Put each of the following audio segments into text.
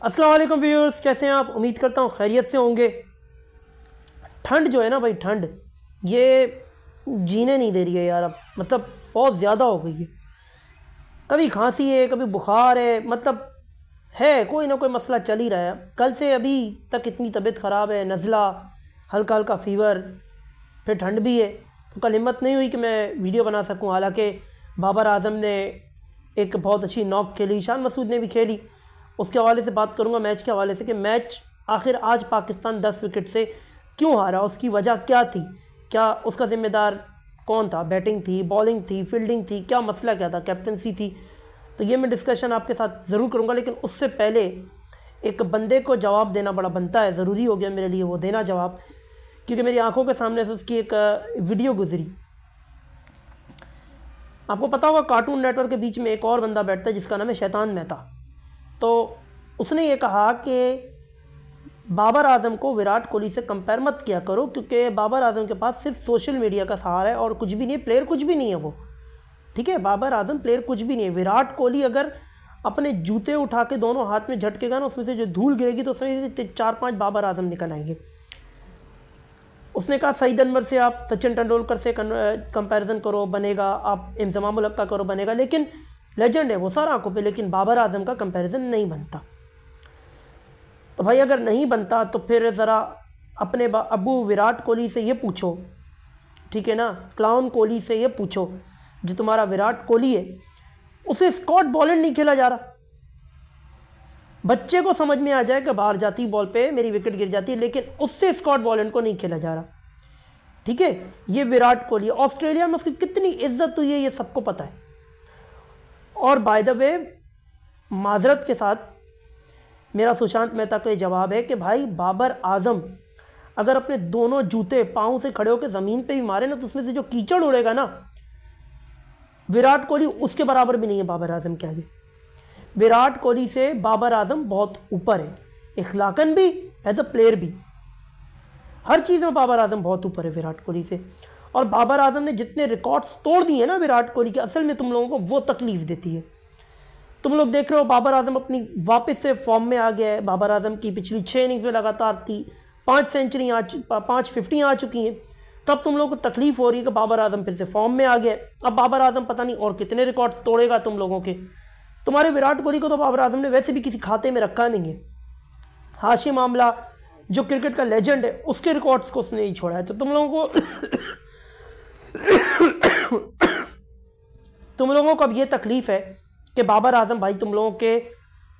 अस्सलाम वालेकुम व्यूअर्स, कैसे हैं आप? उम्मीद करता हूँ खैरियत से होंगे। ठंड जो है ना भाई, ठंड ये जीने नहीं दे रही है यार। अब मतलब बहुत ज़्यादा हो गई है। कभी खांसी है, कभी बुखार है, मतलब है कोई ना कोई मसला चल ही रहा है। कल से अभी तक इतनी तबीयत ख़राब है, नज़ला, हल्का हल्का फ़ीवर, फिर ठंड भी है। तो कल हिम्मत नहीं हुई कि मैं वीडियो बना सकूं। हालांकि बाबर आजम ने एक बहुत अच्छी नॉक खेली, शान मसूद ने भी खेली। उसके हवाले से बात करूंगा, मैच के हवाले से, कि मैच आखिर आज पाकिस्तान 10 विकेट से क्यों हारा, उसकी वजह क्या थी, क्या उसका ज़िम्मेदार कौन था? बैटिंग थी, बॉलिंग थी, फील्डिंग थी, क्या मसला क्या था, कैप्टनसी थी? तो ये मैं डिस्कशन आपके साथ ज़रूर करूँगा। लेकिन उससे पहले एक बंदे को जवाब देना बड़ा बनता है, ज़रूरी हो गया मेरे लिए वो देना जवाब, क्योंकि मेरी आंखों के सामने से उसकी एक वीडियो गुजरी। आपको पता होगा कार्टून नेटवर्क के बीच में एक और बंदा बैठता है जिसका नाम है शैतान मेहता। तो उसने ये कहा कि बाबर आजम को विराट कोहली से कंपेयर मत किया करो, क्योंकि बाबर आजम के पास सिर्फ सोशल मीडिया का सहारा है और कुछ भी नहीं है, प्लेयर कुछ भी नहीं है वो। ठीक है, बाबर आजम प्लेयर कुछ भी नहीं है। विराट कोहली अगर अपने जूते उठा के दोनों हाथ में झटकेगा ना, उसमें से जो धूल गिरेगी तो उसमें से 4-5 बाबर आजम निकल आएंगे। उसने कहा सईद अनवर से आप सचिन तेंदुलकर से कंपैरिजन करो बनेगा, आप इंजमाम उल हक का करो बनेगा, लेकिन लेजेंड है वो सारा आंखों पे, लेकिन बाबर आजम का कंपैरिजन नहीं बनता। तो भाई अगर नहीं बनता तो फिर ज़रा अपने अबू विराट कोहली से ये पूछो, ठीक है ना, क्लाउन कोहली से ये पूछो जो तुम्हारा विराट कोहली है, उसे स्कॉट बॉलैंड नहीं खेला जा रहा। बच्चे को समझ में आ जाए कि बाहर जाती बॉल पे मेरी विकेट गिर जाती है, लेकिन उससे स्कॉट बॉलैंड को नहीं खेला जा रहा। ठीक है, ये विराट कोहली, ऑस्ट्रेलिया में उसकी कितनी इज्जत हुई है ये सबको पता है। और बाय द वे, माजरत के साथ मेरा सुशांत मेहता का ये जवाब है कि भाई बाबर आजम अगर अपने दोनों जूते पाँव से खड़े होकर ज़मीन पे भी मारे ना, तो उसमें से जो कीचड़ उड़ेगा ना, विराट कोहली उसके बराबर भी नहीं है बाबर आजम के आगे। विराट कोहली से बाबर आजम बहुत ऊपर है, इखलाकन भी, एज अ प्लेयर भी, हर चीज़ में बाबर आजम बहुत ऊपर है विराट कोहली से। और बाबर आजम ने जितने रिकॉर्ड्स तोड़ दिए ना विराट कोहली के, असल में तुम लोगों को वो तकलीफ देती है। तुम लोग देख रहे हो बाबर आजम अपनी वापस से फॉर्म में आ गया है। बाबर आजम की पिछली 6 इनिंग्स में लगातार 5 सेंचुरी 5 50 आ चुकी हैं। तब तुम लोगों को तकलीफ हो रही है कि बाबर आजम फिर से फॉर्म में आ गया। अब बाबर आजम पता नहीं और कितने रिकॉर्ड्स तोड़ेगा तुम लोगों के। तुम्हारे विराट कोहली को तो बाबर आजम ने वैसे भी किसी खाते में रखा नहीं है। हाशिम आमला जो क्रिकेट का लेजेंड है, उसके रिकॉर्ड्स को उसने नहीं छोड़ा है। तो तुम लोगों को तुम लोगों को अब ये तकलीफ है कि बाबर आजम भाई तुम लोगों के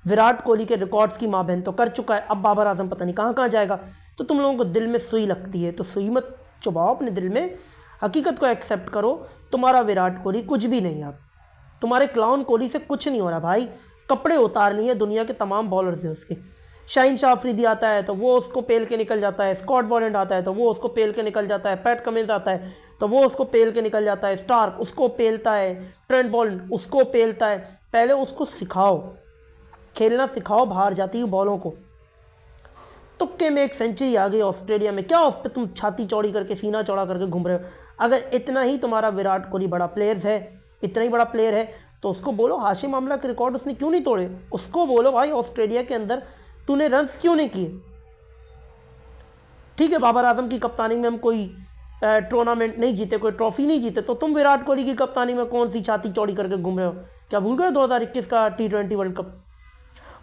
विराट कोहली के रिकॉर्ड्स की माँ बहन तो कर चुका है, अब बाबर आजम पता नहीं कहाँ कहाँ जाएगा। तो तुम लोगों को दिल में सुई लगती है, तो सुई मत चुभाओ अपने दिल में, हकीकत को एक्सेप्ट करो। तुम्हारा विराट कोहली कुछ भी नहीं है। अब तुम्हारे क्लाउन कोहली से कुछ नहीं हो रहा भाई। कपड़े उतार लिए दुनिया के तमाम बॉलर्स हैं उसके। शाहीन शाह अफरीदी आता है तो वो उसको पेल के निकल जाता है, स्कॉट बॉलैंड आता है तो वो उसको पेल के निकल जाता है, पैट कमिंस आता है तो वो उसको पेल के निकल जाता है, स्टार्क उसको पेलता है, ट्रेंट बोल्ट उसको पेलता है। पहले उसको सिखाओ, खेलना सिखाओ बाहर जाती हुई बॉलों को। तुक्के में एक सेंचुरी आ गई ऑस्ट्रेलिया में, क्या उस पर तुम छाती चौड़ी करके सीना चौड़ा करके घूम रहे हो? अगर इतना ही तुम्हारा विराट कोहली बड़ा प्लेयर है, इतना ही बड़ा प्लेयर है, तो उसको बोलो हाशिम आमला के रिकॉर्ड उसने क्यों नहीं तोड़े। उसको बोलो भाई ऑस्ट्रेलिया के अंदर तूने रन्स क्यों नहीं किए। ठीक है, बाबर आजम की कप्तानी में हम कोई टूर्नामेंट नहीं जीते, कोई ट्रॉफी नहीं जीते, तो तुम विराट कोहली की कप्तानी में कौन सी छाती चौड़ी करके घूम रहे हो? क्या भूल गए 2021 का T20 world cup,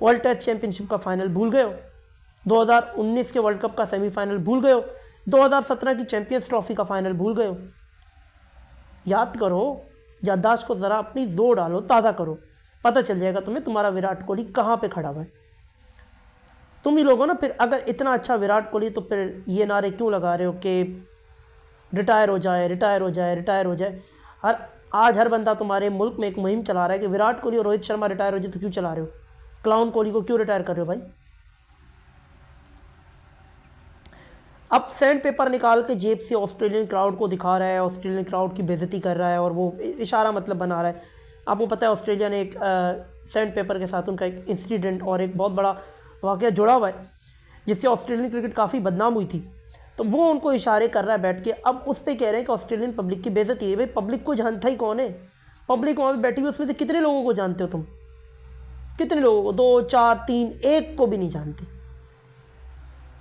world test championship का फाइनल भूल गए हो? 2019 के वर्ल्ड कप का सेमीफाइनल भूल गए हो? 2017 की चैंपियंस ट्रॉफी का फाइनल भूल गए हो? याद करो, याददाश्त को ज़रा अपनी जोर डालो, ताज़ा करो, पता चल जाएगा तुम्हें तुम्हारा विराट कोहली कहाँ पे खड़ा हुआ है। तुम ही लोगों ना, फिर अगर इतना अच्छा विराट कोहली तो फिर ये नारे क्यों लगा रहे हो कि रिटायर हो जाए, रिटायर हो जाए, रिटायर हो जाए। आज हर बंदा तुम्हारे मुल्क में एक मुहिम चला रहा है कि विराट कोहली और रोहित शर्मा रिटायर हो जाए, तो क्यों चला रहे हो? क्लाउन कोहली को क्यों रिटायर कर रहे हो भाई? अब सैंड पेपर निकाल के जेब से ऑस्ट्रेलियन क्राउड को दिखा रहा है, ऑस्ट्रेलियन क्राउड की बेइज्जती कर रहा है और वो इशारा मतलब बना रहा है। आपको पता है ऑस्ट्रेलिया ने एक सैंड पेपर के साथ उनका एक इंसिडेंट और एक बहुत बड़ा वाक़या जुड़ा हुआ है जिससे ऑस्ट्रेलियन क्रिकेट काफ़ी बदनाम हुई थी। तो वो उनको इशारे कर रहा है बैठ के। अब उस पर कह रहे हैं कि ऑस्ट्रेलियन पब्लिक की बेइज्जती है। भाई पब्लिक को जानता ही कौन है? पब्लिक वहाँ पर बैठी हुई, उसमें से कितने लोगों को जानते हो तुम? कितने लोगों को? 2 4 3, एक को भी नहीं जानते।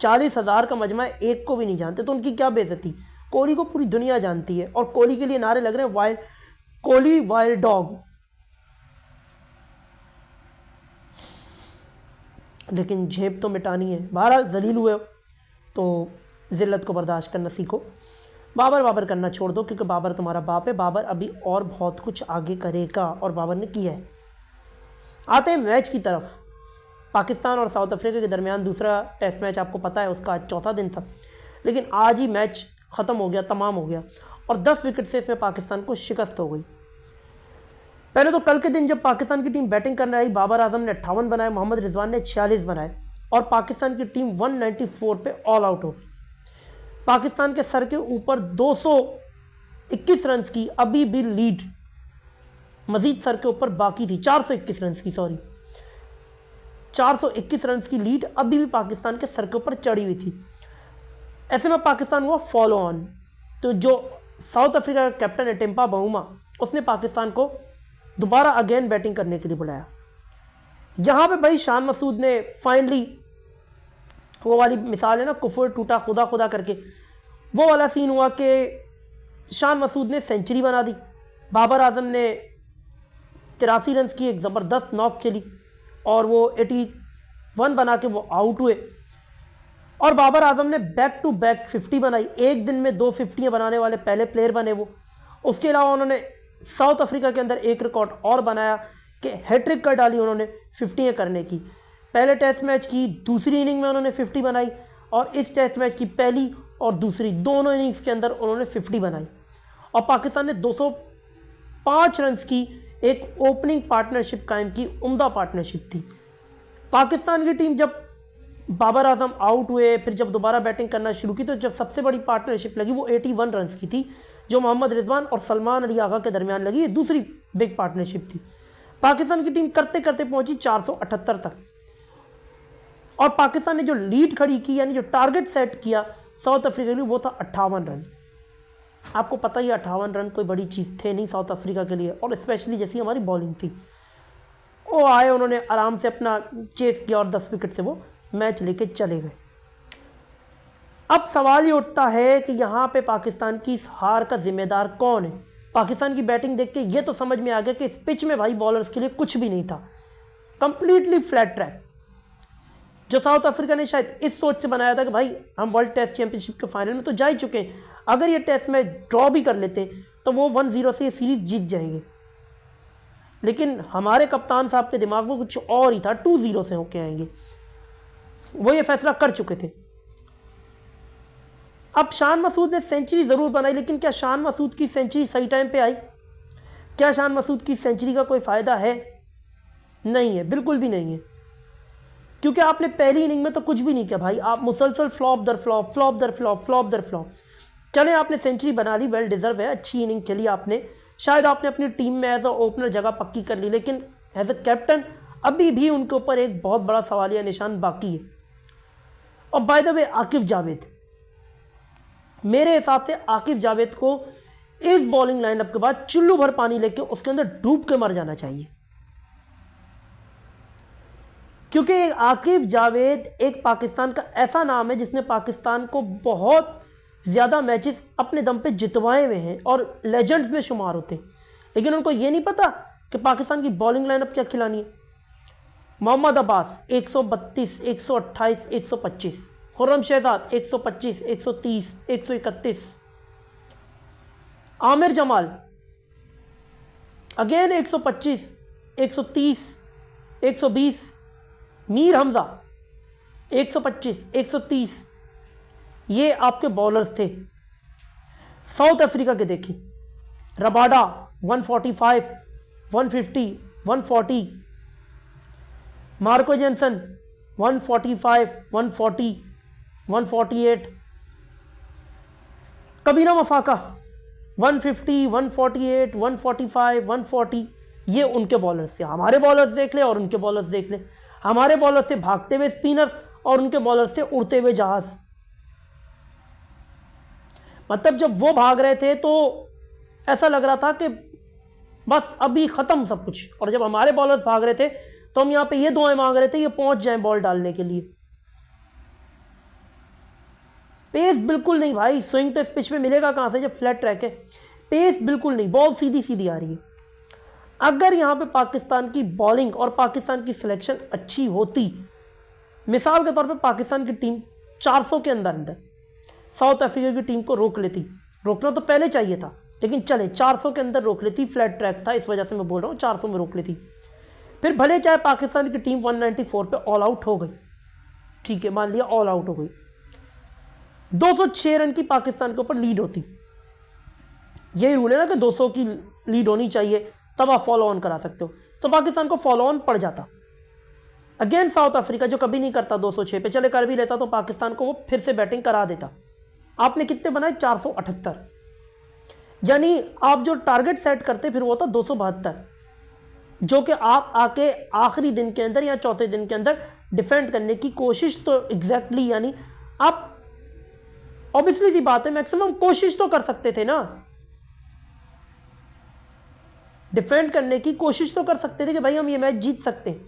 40,000 का मजमा है, एक को भी नहीं जानते, तो उनकी क्या बेइज्जती। कोहली को पूरी दुनिया जानती है और कोहली के लिए नारे लग रहे हैं वाइल्ड कोहली वाइल्ड डॉग। लेकिन झेप तो मिटानी है। बहरहाल जलील हुए हो तो जिल्लत को बर्दाश्त करना सीखो। बाबर करना छोड़ दो, क्योंकि बाबर तुम्हारा बाप है। बाबर अभी और बहुत कुछ आगे करेगा और बाबर ने किया है। आते हैं मैच की तरफ। पाकिस्तान और साउथ अफ्रीका के दरमियान दूसरा टेस्ट मैच, आपको पता है उसका आज चौथा दिन था, लेकिन आज ही मैच ख़त्म हो गया, तमाम हो गया और 10 विकेट से इसमें पाकिस्तान को शिकस्त हो गई। पहले तो कल के दिन जब पाकिस्तान की टीम बैटिंग करने आई, बाबर आजम ने 58 बनाए, मोहम्मद रिजवान ने 46 बनाए और पाकिस्तान की टीम 194 पे ऑल आउट हो गई। पाकिस्तान के सर के ऊपर 221 रन की अभी भी लीड मजीद सर के ऊपर बाकी थी, 421 रन की, सॉरी 421 रन की लीड अभी भी पाकिस्तान के सर के ऊपर चढ़ी हुई थी। ऐसे में पाकिस्तान हुआ फॉलो ऑन। तो जो साउथ अफ्रीका का कैप्टन है टिम्पा बाउमा, उसने पाकिस्तान को दोबारा अगेन बैटिंग करने के लिए बुलाया। यहाँ पे भाई शान मसूद ने फाइनली, वो वाली मिसाल है ना, कुफर टूटा खुदा खुदा करके, वो वाला सीन हुआ कि शान मसूद ने सेंचुरी बना दी। बाबर आजम ने 83 रन की एक ज़बरदस्त नॉक खेली और वो 81 बना के वो आउट हुए और बाबर आजम ने बैक टू बैक 50 बनाई। एक दिन में 2 50 बनाने वाले पहले प्लेयर बने वो। उसके अलावा उन्होंने साउथ अफ्रीका के अंदर एक रिकॉर्ड और बनाया कि हैट्रिक कर डाली उन्होंने 50 करने की। पहले टेस्ट मैच की दूसरी इनिंग में उन्होंने 50 बनाई और इस टेस्ट मैच की पहली और दूसरी दोनों इनिंग्स के अंदर उन्होंने 50 बनाई और पाकिस्तान ने 205 रन की एक ओपनिंग पार्टनरशिप कायम की। उम्दा पार्टनरशिप थी। पाकिस्तान की टीम जब बाबर आजम आउट हुए, फिर जब दोबारा बैटिंग करना शुरू की, तो जब सबसे बड़ी पार्टनरशिप लगी वो 81 रन की थी, जो मोहम्मद रिजवान और सलमान अली आगा के दरमियान लगी। दूसरी बिग पार्टनरशिप थी। पाकिस्तान की टीम करते करते पहुंची 478 तक और पाकिस्तान ने जो लीड खड़ी की, यानी जो टारगेट सेट किया साउथ अफ्रीका के लिए, वो था 58 रन। आपको पता ही 58 रन कोई बड़ी चीज़ थे नहीं साउथ अफ्रीका के लिए, और स्पेशली जैसी हमारी बॉलिंग थी। वो आए, उन्होंने आराम से अपना चेस किया और 10 विकेट से वो मैच लेके चले गए। अब सवाल ये उठता है कि यहाँ पे पाकिस्तान की इस हार का जिम्मेदार कौन है। पाकिस्तान की बैटिंग देख के ये तो समझ में आ गया कि इस पिच में भाई बॉलर्स के लिए कुछ भी नहीं था, कंप्लीटली फ्लैट ट्रैक। जो साउथ अफ्रीका ने शायद इस सोच से बनाया था कि भाई हम वर्ल्ड टेस्ट चैंपियनशिप के फाइनल में तो जा ही चुके हैं, अगर ये टेस्ट में ड्रॉ भी कर लेते तो वो 1-0 से ये सीरीज जीत जाएंगे। लेकिन हमारे कप्तान साहब के दिमाग में कुछ और ही था, 2-0 से होके आएंगे। वो ये फैसला कर चुके थे। अब शान मसूद ने सेंचुरी ज़रूर बनाई, लेकिन क्या शान मसूद की सेंचुरी सही टाइम पे आई? क्या शान मसूद की सेंचुरी का कोई फ़ायदा है? नहीं है, बिल्कुल भी नहीं है, क्योंकि आपने पहली इनिंग में तो कुछ भी नहीं किया भाई। आप मुसलसल फ्लॉप दर फ्लॉप, फ्लॉप दर फ्लॉप, फ्लॉप दर फ्लॉप। चले आपने सेंचुरी बना ली, वेल डिज़र्व है, अच्छी इनिंग खेली आपने, शायद आपने अपनी टीम में एज अ ओपनर जगह पक्की कर ली, लेकिन एज अ कैप्टन अभी भी उनके ऊपर एक बहुत बड़ा सवालिया निशान बाकी है। और by the way Aqib Javed, मेरे हिसाब से आकिब जावेद को इस बॉलिंग लाइनअप के बाद चुल्लू भर पानी लेके उसके अंदर डूब के मर जाना चाहिए, क्योंकि आकिब जावेद एक पाकिस्तान का ऐसा नाम है जिसने पाकिस्तान को बहुत ज़्यादा मैचेस अपने दम पे जितवाए हुए हैं और लेजेंड्स में शुमार होते हैं, लेकिन उनको ये नहीं पता कि पाकिस्तान की बॉलिंग लाइनअप क्या खिलानी है। मोहम्मद अब्बास 132, 128, 125, खुर्रम शहजाद 125, 130, 131, आमिर जमाल अगेन 125, 130, 120, मीर हमजा 125, 130, ये आपके बॉलर्स थे। साउथ अफ्रीका के देखिए, रबाडा 145, 150, 140, मार्को जेंसन 145, 140, 148, कबीरा मफाका 150, 148, 145, 140, ये उनके बॉलर्स थे। हमारे बॉलर्स देख ले और उनके बॉलर्स देख ले। हमारे बॉलर्स थे भागते हुए स्पिनर्स और उनके बॉलर्स थे उड़ते हुए जहाज। मतलब जब वो भाग रहे थे तो ऐसा लग रहा था कि बस अभी ख़त्म सब कुछ, और जब हमारे बॉलर्स भाग रहे थे तो हम यहाँ पे ये दुआएं मांग रहे थे ये पहुंच जाए बॉल डालने के लिए। पेस बिल्कुल नहीं भाई, स्विंग तो इस पिच में मिलेगा कहां से जब फ्लैट ट्रैक है। पेस बिल्कुल नहीं, बॉल सीधी सीधी आ रही है। अगर यहां पे पाकिस्तान की बॉलिंग और पाकिस्तान की सिलेक्शन अच्छी होती, मिसाल के तौर पे पाकिस्तान की टीम 400 के अंदर अंदर साउथ अफ्रीका की टीम को रोक लेती, रोकना तो पहले चाहिए था लेकिन चले 400 के अंदर रोक लेती, फ्लैट ट्रैक था इस वजह से मैं बोल रहा हूँ 400 में रोक लेती, फिर भले चाहे पाकिस्तान की टीम 194 पे ऑल आउट हो गई, ठीक है मान लिया ऑल आउट हो गई, 206 रन की पाकिस्तान के ऊपर लीड होती, यही रूल है ना कि 200 की लीड होनी चाहिए तब आप फॉलो ऑन करा सकते हो, तो पाकिस्तान को फॉलो ऑन पड़ जाता। अगेन साउथ अफ्रीका जो कभी नहीं करता 206 पे, चले कर भी लेता तो पाकिस्तान को वो फिर से बैटिंग करा देता। आपने कितने बनाए 478, यानी आप जो टारगेट सेट करते फिर वो था 272, जो कि आप आके आखिरी दिन के अंदर या चौथे दिन के अंदर डिफेंड करने की कोशिश तो एग्जैक्टली यानी आप ऑब्वियसली सी बात है मैक्सिमम कोशिश तो कर सकते थे ना, डिफेंड करने की कोशिश तो कर सकते थे कि भाई हम ये मैच जीत सकते हैं,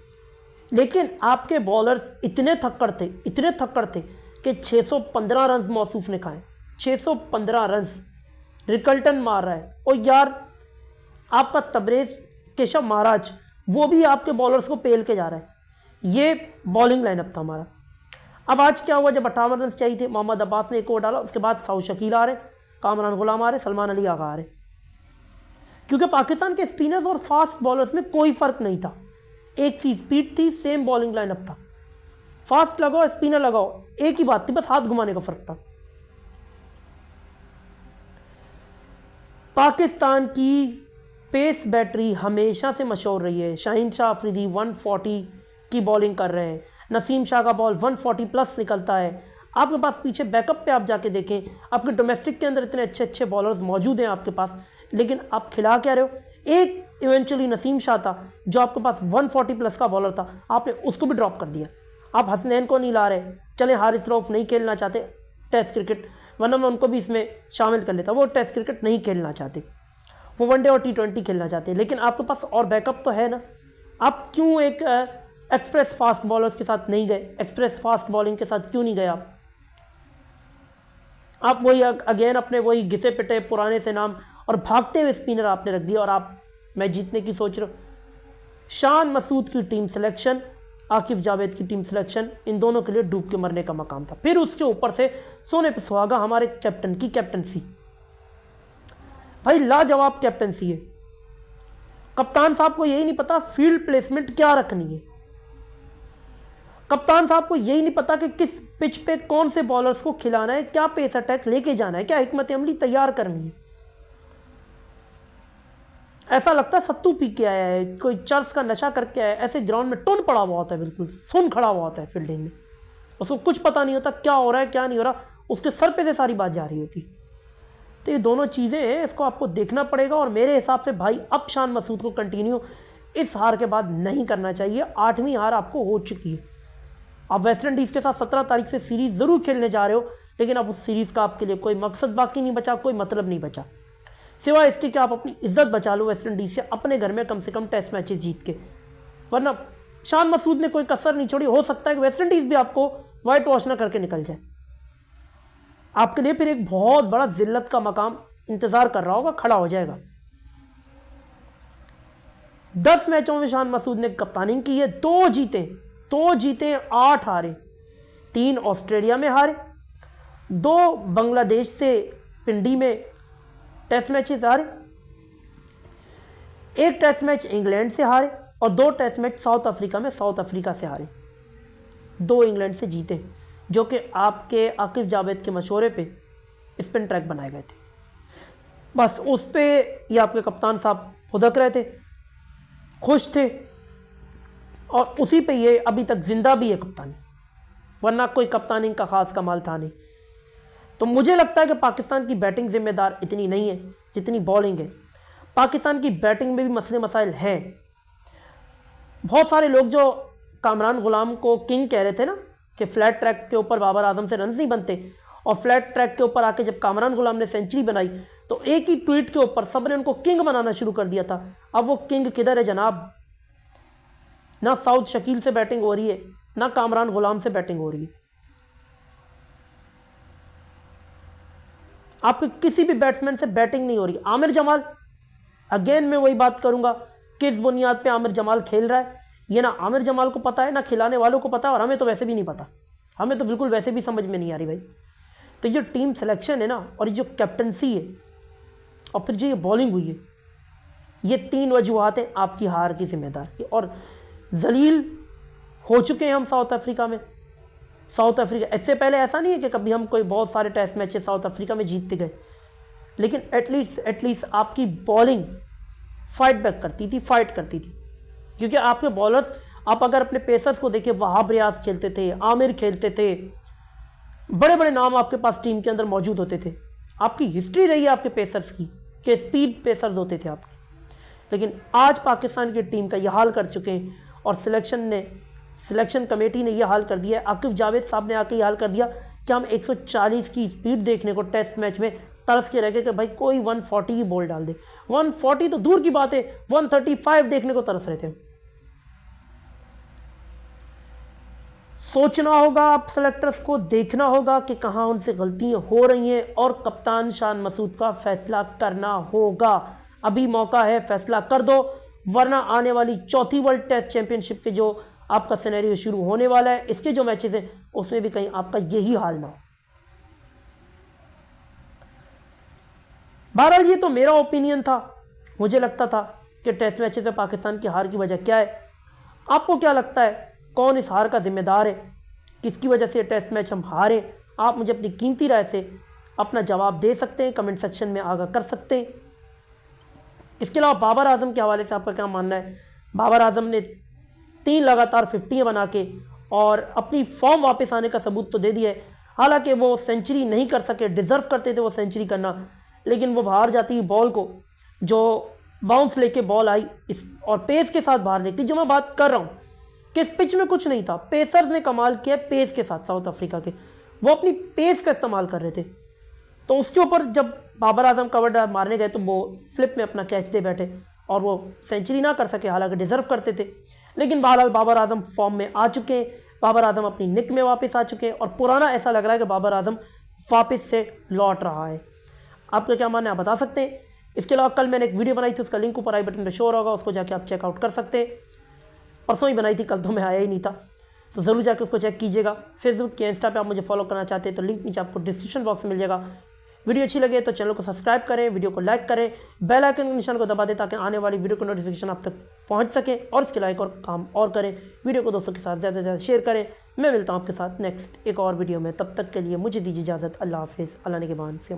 लेकिन आपके बॉलर्स इतने थक्कड़ थे कि 615 रन मौसूफ ने खाए, 615 रन रिकल्टन मार रहा है, और यार आपका तबरेज केशव महाराज वो भी आपके बॉलर्स को पेल के जा रहा है। ये बॉलिंग लाइनअप था हमारा। अब आज क्या हुआ, जब 58 रन चाहिए थे मोहम्मद अब्बास ने एक ओवर डाला, उसके बाद साउथ शकील आ रहे, कामरान गुलाम आ रहे, सलमान अली आगा आ रहे, क्योंकि पाकिस्तान के स्पिनर्स और फास्ट बॉलर्स में कोई फर्क नहीं था, एक सी स्पीड थी, सेम बॉलिंग लाइनअप था, फास्ट लगाओ स्पिनर लगाओ एक ही बात थी, बस हाथ घुमाने का फर्क था। पाकिस्तान की पेस बैटरी हमेशा से मशहूर रही है। शाहीन शाह अफरीदी 140 की बॉलिंग कर रहे हैं, नसीम शाह का बॉल 140 प्लस निकलता है, आपके पास पीछे बैकअप पे आप जाके देखें, आपके डोमेस्टिक के अंदर इतने अच्छे अच्छे बॉलर्स मौजूद हैं आपके पास, लेकिन आप खिला क्या रहे हो। एक इवेंचुअली नसीम शाह था जो आपके पास 140 प्लस का बॉलर था, आपने उसको भी ड्रॉप कर दिया। आप हसनैन को नहीं ला रहे, चले हारिस रऊफ नहीं खेलना चाहते टेस्ट क्रिकेट, वरना मैं उनको भी इसमें शामिल कर लेता, वो टेस्ट क्रिकेट नहीं खेलना चाहते, वो वनडे और T20 खेलना चाहते हैं, लेकिन आपके पास और बैकअप तो है ना। आप क्यों एक एक्सप्रेस फास्ट बॉलर्स के साथ नहीं गए, एक्सप्रेस फास्ट बॉलिंग के साथ क्यों नहीं गए आप वही अगेन अपने वही घिसे पिटे पुराने से नाम और भागते हुए स्पिनर आपने रख दिया, और आप मैच जीतने की सोच रहे हो। शान मसूद की टीम सिलेक्शन, आकिब जावेद की टीम सिलेक्शन, इन दोनों के लिए डूब के मरने का मकाम था। फिर उसके ऊपर से सोने पे सुहागा हमारे कैप्टन की कैप्टनसी, भाई लाजवाब कैप्टनसी है। कप्तान साहब को यही नहीं पता फील्ड प्लेसमेंट क्या रखनी है, कप्तान साहब को यही नहीं पता कि किस पिच पे कौन से बॉलर्स को खिलाना है, क्या पेस अटैक लेके जाना है, क्या हिकमत अमली तैयार करनी है। ऐसा लगता है सत्तू पी के आया है, कोई चर्च का नशा करके आया है, ऐसे ग्राउंड में टुन पड़ा हुआ होता है, बिल्कुल सुन खड़ा हुआ होता है फील्डिंग में, उसको कुछ पता नहीं होता क्या हो रहा है क्या नहीं हो रहा, उसके सर पे से सारी बात जा रही होती। तो ये दोनों चीज़ें हैं, इसको आपको देखना पड़ेगा, और मेरे हिसाब से भाई अब शान मसूद को कंटिन्यू इस हार के बाद नहीं करना चाहिए। 8वीं हार आपको हो चुकी है। आप वेस्ट इंडीज़ के साथ 17 तारीख से सीरीज़ ज़रूर खेलने जा रहे हो, लेकिन अब उस सीरीज़ का आपके लिए कोई मकसद बाकी नहीं बचा, कोई मतलब नहीं बचा, सिवाय इसके कि आप अपनी इज्जत बचा लो वेस्ट इंडीज़ से अपने घर में कम से कम टेस्ट मैचेस जीत के। वरना शान मसूद ने कोई कसर नहीं छोड़ी, हो सकता है कि वेस्ट इंडीज़ भी आपको वाइट वॉश ना करके निकल जाए, आपके लिए फिर एक बहुत बड़ा जिल्लत का मकाम इंतजार कर रहा होगा, खड़ा हो जाएगा। 10 मैचों में शान मसूद ने कप्तानी की है, 2 जीते 8 हारे, 3 ऑस्ट्रेलिया में हारे, 2 बांग्लादेश से पिंडी में टेस्ट मैचेस हारे, 1 टेस्ट मैच इंग्लैंड से हारे, और 2 टेस्ट मैच साउथ अफ्रीका में साउथ अफ्रीका से हारे, 2 इंग्लैंड से जीते, जो कि आपके आकिब जावेद के मशवरे पे स्पिन ट्रैक बनाए गए थे। बस उस पे ये आपके कप्तान साहब फुदक रहे थे, खुश थे, और उसी पे ये अभी तक जिंदा भी है कप्तानी, वरना कोई कप्तानी का खास कमाल था नहीं। तो मुझे लगता है कि पाकिस्तान की बैटिंग जिम्मेदार इतनी नहीं है जितनी बॉलिंग है। पाकिस्तान की बैटिंग में भी मसले मसाइल हैं। बहुत सारे लोग जो कामरान गुलाम को किंग कह रहे थे ना कि फ्लैट ट्रैक के ऊपर बाबर आजम से रन नहीं बनते, और फ्लैट ट्रैक के ऊपर आके जब कामरान गुलाम ने सेंचुरी बनाई तो एक ही ट्वीट के ऊपर सबने उनको किंग बनाना शुरू कर दिया था। अब वो किंग किधर है जनाब? ना साउथ शकील से बैटिंग हो रही है, ना कामरान गुलाम से बैटिंग हो रही है। आपके किसी भी बैट्समैन से बैटिंग नहीं हो रही। आमिर जमाल, अगेन मैं वही बात करूंगा, किस बुनियाद पे आमिर जमाल खेल रहा है ये ना आमिर जमाल को पता है, ना खिलाने वालों को पता है, और हमें तो वैसे भी नहीं पता। हमें तो बिल्कुल वैसे भी समझ में नहीं आ रही भाई। तो ये टीम सिलेक्शन है ना, और ये जो कैप्टनसी है, और फिर जो ये बॉलिंग हुई है, ये 3 वजूहात हैं आपकी हार की जिम्मेदार। और जलील हो चुके हैं हम साउथ अफ्रीका में। साउथ अफ्रीका, इससे पहले ऐसा नहीं है कि कभी हम कोई बहुत सारे टेस्ट मैचेस साउथ अफ्रीका में जीतते गए, लेकिन एटलीस्ट आपकी बॉलिंग फाइट बैक करती थी। क्योंकि आपके बॉलर्स, आप अगर अपने पेसर्स को देखें, वहाब रियाज खेलते थे, आमिर खेलते थे, बड़े बड़े नाम आपके पास टीम के अंदर मौजूद होते थे। आपकी हिस्ट्री रही है आपके पेसर्स की कि स्पीड पेसर्स होते थे आपके। लेकिन आज पाकिस्तान की टीम का यह हाल कर चुके हैं, और सिलेक्शन कमेटी ने यह हाल कर दिया है, आकिब जावेद साहब ने आके यह हाल कर दिया कि हम 140 की स्पीड देखने को टेस्ट मैच में तरस के रह गए कि भाई कोई 140 की बॉल डाल दे। 140 तो दूर की बात है, 135 देखने को तरस रहे थे। सोचना होगा आप सेलेक्टर्स को, देखना होगा कि कहां उनसे गलतियां हो रही हैं, और कप्तान शान मसूद का फैसला करना होगा। अभी मौका है, फैसला कर दो, वरना आने वाली चौथी वर्ल्ड टेस्ट चैंपियनशिप के जो आपका सिनेरियो शुरू होने वाला है, इसके जो मैचेस हैं उसमें भी कहीं आपका यही हाल ना हो। बहरहाल ये तो मेरा ओपिनियन था। मुझे लगता था कि टेस्ट मैचेस में पाकिस्तान की हार की वजह क्या है। आपको क्या लगता है, कौन इस हार का जिम्मेदार है, किसकी वजह से टेस्ट मैच हम हारे? आप मुझे अपनी कीमती राय से अपना जवाब दे सकते हैं, कमेंट सेक्शन में आगाह कर सकते हैं। इसके अलावा बाबर आजम के हवाले से आपका क्या मानना है? बाबर आजम ने 3 लगातार 50 बना के और अपनी फॉर्म वापस आने का सबूत तो दे दिया है। हालांकि वो सेंचुरी नहीं कर सके, डिजर्व करते थे वो सेंचुरी करना, लेकिन वो बाहर जाती हुई बॉल को, जो बाउंस लेके बॉल आई इस और पेस के साथ बाहर निकली। जो मैं बात कर रहा हूँ कि इस पिच में कुछ नहीं था, पेसर्स ने कमाल किया पेस के साथ। साउथ अफ्रीका के वो अपनी पेस का इस्तेमाल कर रहे थे, तो उसके ऊपर जब बाबर आजम कवर ड्राइव मारने गए तो वो स्लिप में अपना कैच दे बैठे और वो सेंचुरी ना कर सके, हालांकि डिजर्व करते थे। लेकिन बहरहाल बाबर आजम फॉर्म में आ चुके हैं, बाबर आजम अपनी निक में वापस आ चुके हैं, और पुराना ऐसा लग रहा है कि बाबर आजम वापस से लौट रहा है। आपका क्या मानना है आप बता सकते हैं। इसके अलावा कल मैंने एक वीडियो बनाई थी, उसका लिंक ऊपर आई बटन पर शो होगा, उसको जाके आप चेकआउट कर सकते हैं। परसों ही बनाई थी, कल तो मैं आया ही नहीं था, तो ज़रूर जाके उसको चेक कीजिएगा। फेसबुक या इंस्टा पे आप मुझे फॉलो करना चाहते हैं तो लिंक नीचे आपको डिस्क्रिप्शन बॉक्स में मिल जाएगा। वीडियो अच्छी लगे तो चैनल को सब्सक्राइब करें, वीडियो को लाइक करें, बेल आइकन के निशान को दबा दें ताकि आने वाली वीडियो को नोटिफिकेशन आप तक पहुंच सके, और इसके लाइक और काम और करें, वीडियो को दोस्तों के साथ ज़्यादा से ज़्यादा शेयर करें। मैं मिलता हूँ आपके साथ नेक्स्ट एक और वीडियो में, तब तक के लिए मुझे दीजिए इजाज़त। अल्लाह हाफिज़, अल्लाह ने के बाद फिर।